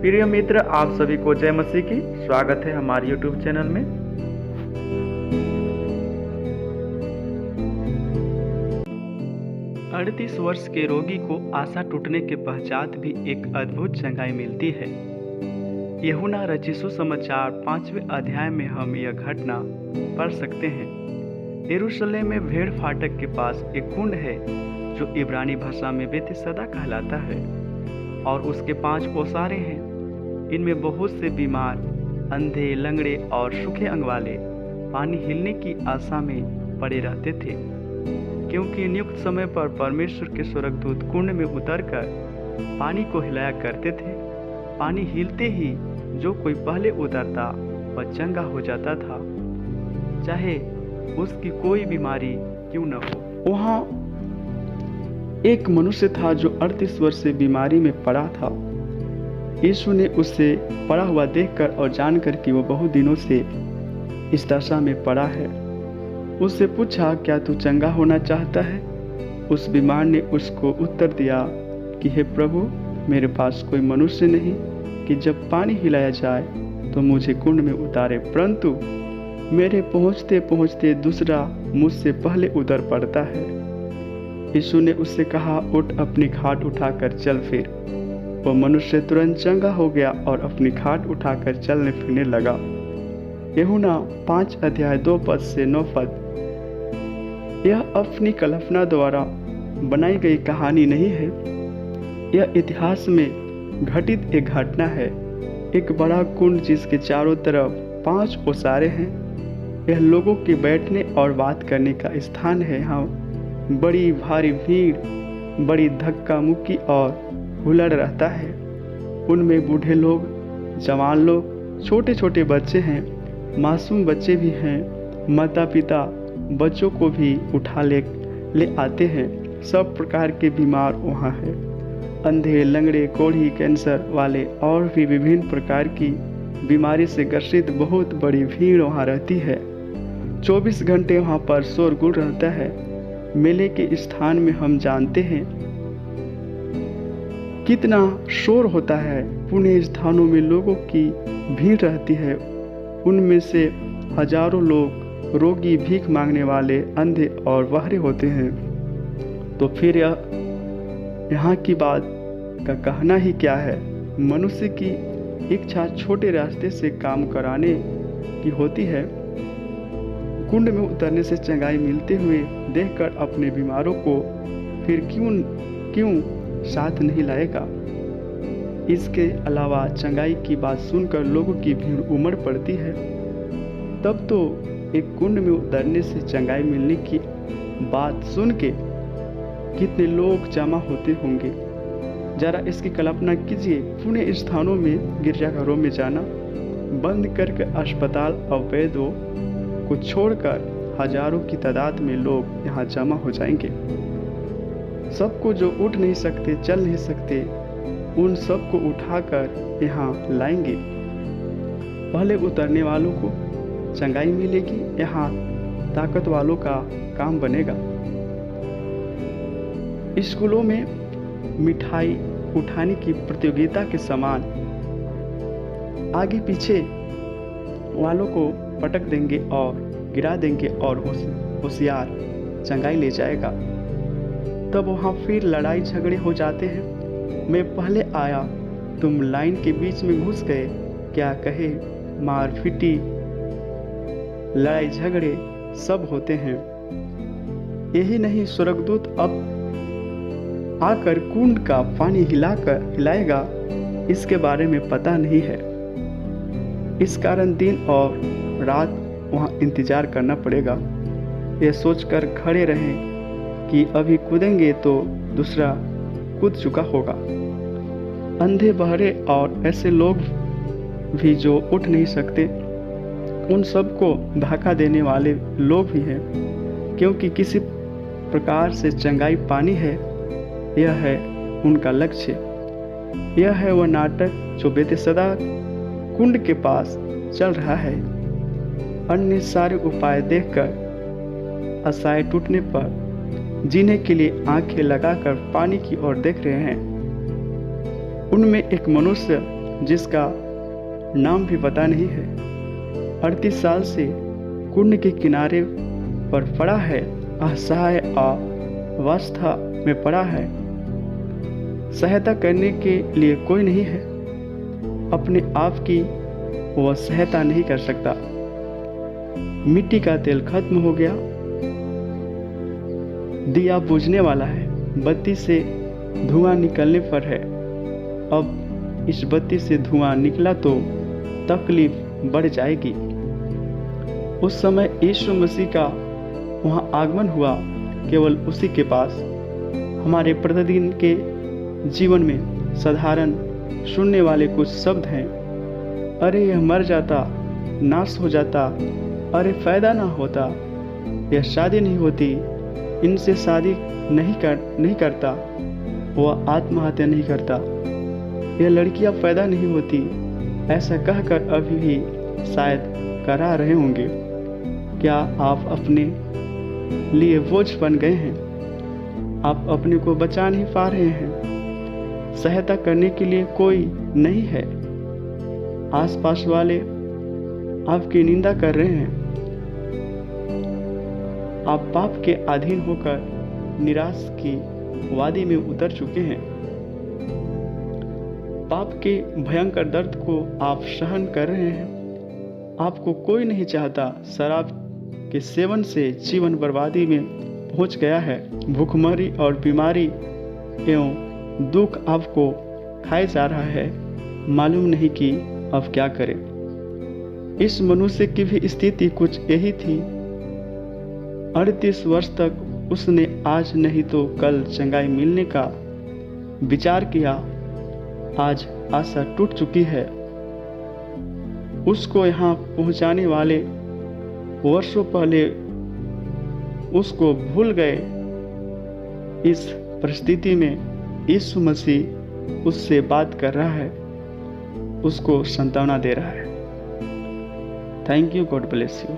प्रिय मित्र, आप सभी को जय मसीह की स्वागत है हमारे YouTube चैनल में। अड़तीस वर्ष के रोगी को आशा टूटने के पश्चात भी एक अद्भुत चंगाई मिलती है। यूहन्ना रचित सुसमाचार 5वें अध्याय में हम यह घटना पढ़ सकते हैं। यरूशलेम में भेड़ फाटक के पास एक कुंड है जो इब्रानी भाषा में बेतसदा कहलाता है और उसके 5 ओसारे हैं। इनमें बहुत से बीमार, अंधे, लंगड़े और सूखे अंग वाले पानी हिलने की आशा में पड़े रहते थे, क्योंकि नियुक्त समय पर परमेश्वर के स्वर्गदूत कुंड में उतरकर पानी को हिलाया करते थे। पानी हिलते ही जो कोई पहले उतरता वह चंगा हो जाता था, चाहे उसकी कोई बीमारी क्यों न हो। वहाँ एक मनुष्य था जो 38 वर्ष से बीमारी में पड़ा था। यीशु ने उससे पड़ा हुआ देखकर और जानकर कि वो बहुत दिनों से इस दशा में पड़ा है, उससे पूछा, क्या तू चंगा होना चाहता है? उस बीमार ने उसको उत्तर दिया कि हे प्रभु, मेरे पास कोई मनुष्य नहीं कि जब पानी हिलाया जाए तो मुझे कुंड में उतारे, परंतु मेरे पहुँचते पहुँचते दूसरा मुझसे पहले उतर पड़ता है। यीशु ने उससे कहा, उठ, अपनी खाट उठाकर चल फिर। वह मनुष्य तुरंत चंगा हो गया और अपनी खाट उठाकर चलने फिरने लगा। यूहन्ना 5 अध्याय 2 पद से 9 पद। यह अपनी कल्पना द्वारा बनाई गई कहानी नहीं है, यह इतिहास में घटित एक घटना है। एक बड़ा कुंड जिसके चारों तरफ 5 ओसारे हैं, यह लोगों के बैठने और बात करने का स्थान है। यहाँ बड़ी भारी भीड़, बड़ी धक्का मुक्की और हुल्लड़ रहता है। उनमें बूढ़े लोग, जवान लोग, छोटे छोटे बच्चे हैं, मासूम बच्चे भी हैं। माता पिता बच्चों को भी उठा ले आते हैं। सब प्रकार के बीमार वहाँ हैं, अंधे, लंगड़े, कोढ़ी, कैंसर वाले और भी विभिन्न प्रकार की बीमारी से ग्रसित बहुत बड़ी भीड़ वहाँ रहती है। 24 घंटे वहाँ पर शोरगुल रहता है। मेले के स्थान में हम जानते हैं कितना शोर होता है। पुण्य स्थानों में लोगों की भीड़ रहती है। उनमें से हजारों लोग रोगी, भीख मांगने वाले, अंधे और बहरे होते हैं। तो फिर यहाँ की बात का कहना ही क्या है? मनुष्य की इच्छा छोटे रास्ते से काम कराने की होती है। कुंड में उतरने से चंगाई मिलते हुए देखकर अपने बीमारों को फिर क्यों साथ नहीं लाएगा? इसके अलावा चंगाई की बात सुनकर लोगों की भीड़ उमड़ पड़ती है। तब तो एक कुंड में उतरने से चंगाई मिलने की बात सुन के कितने लोग जमा होते होंगे। जरा इसकी कल्पना कीजिए, पुण्य स्थानों में, गिरजाघरों में जाना बंद करके अस्पताल और वैद्यों को छोड़कर हजारों की तादाद में लोग यहाँ जमा हो जाएंगे। सबको जो उठ नहीं सकते, चल नहीं सकते, उन सबको उठाकर यहाँ लाएंगे। पहले उतरने वालों को चंगाई मिलेगी, यहाँ ताकत वालों का काम बनेगा। स्कूलों में मिठाई उठाने की प्रतियोगिता के समान आगे पीछे वालों को पटक देंगे और गिरा देंगे और होशियार चंगाई ले जाएगा। तब वहाँ फिर लड़ाई झगड़े हो जाते हैं। मैं पहले आया, तुम लाइन के बीच में घुस गए, क्या कहे, मारपीटी, लड़ाई झगड़े सब होते हैं। यही नहीं, स्वर्गदूत अब आकर कुंड का पानी हिलाएगा, इसके बारे में पता नहीं है। इस कारण दिन और रात वहाँ इंतजार करना पड़ेगा। यह सोचकर खड़े रहें कि अभी कूदेंगे तो दूसरा कूद चुका होगा। अंधे, बहरे और ऐसे लोग भी जो उठ नहीं सकते, उन सबको धक्का देने वाले लोग भी हैं, क्योंकि किसी प्रकार से चंगाई पानी है, यह है उनका लक्ष्य। यह है वह नाटक जो बेतसदा कुंड के पास चल रहा है। अन्य सारे उपाय देखकर आशाएं टूटने पर जीने के लिए आंखें लगाकर पानी की ओर देख रहे हैं। उनमें एक मनुष्य जिसका नाम भी पता नहीं है। 38 साल से कुंड के किनारे पर पड़ा है, असहाय अवस्था में पड़ा है। सहायता करने के लिए कोई नहीं है। अपने आप की वह सहायता नहीं कर सकता। मिट्टी का तेल खत्म हो गया, दिया बुझने वाला है, बत्ती से धुआं निकलने पर है। अब इस बत्ती से धुआं निकला तो तकलीफ बढ़ जाएगी। उस समय यीशु मसीह का वहां आगमन हुआ। केवल उसी के पास हमारे प्रतिदिन के जीवन में साधारण सुनने वाले कुछ शब्द हैं। अरे यह मर जाता, नाश हो जाता, अरे फायदा ना होता, यह शादी नहीं होती, इनसे शादी नहीं करता, वह आत्महत्या नहीं करता, यह लड़कियां पैदा नहीं होती, ऐसा कहकर अभी भी शायद करा रहे होंगे। क्या आप अपने लिए बोझ बन गए हैं? आप अपने को बचा नहीं पा रहे हैं? सहायता करने के लिए कोई नहीं है। आसपास वाले आपकी निंदा कर रहे हैं। आप पाप के अधीन होकर निराश की वादी में उतर चुके हैं। पाप के भयंकर दर्द को आप सहन कर रहे हैं। आपको कोई नहीं चाहता। शराब के सेवन से जीवन बर्बादी में पहुंच गया है। भूखमरी और बीमारी एवं दुख आपको खाए जा रहा है। मालूम नहीं कि अब क्या करें। इस मनुष्य की भी स्थिति कुछ यही थी। 38 वर्ष तक उसने आज नहीं तो कल चंगाई मिलने का विचार किया। आज आशा टूट चुकी है। उसको यहाँ पहुँचाने वाले वर्षों पहले उसको भूल गए। इस परिस्थिति में यीशु मसीह उससे बात कर रहा है, उसको सांत्वना दे रहा है। Thank you, God bless you.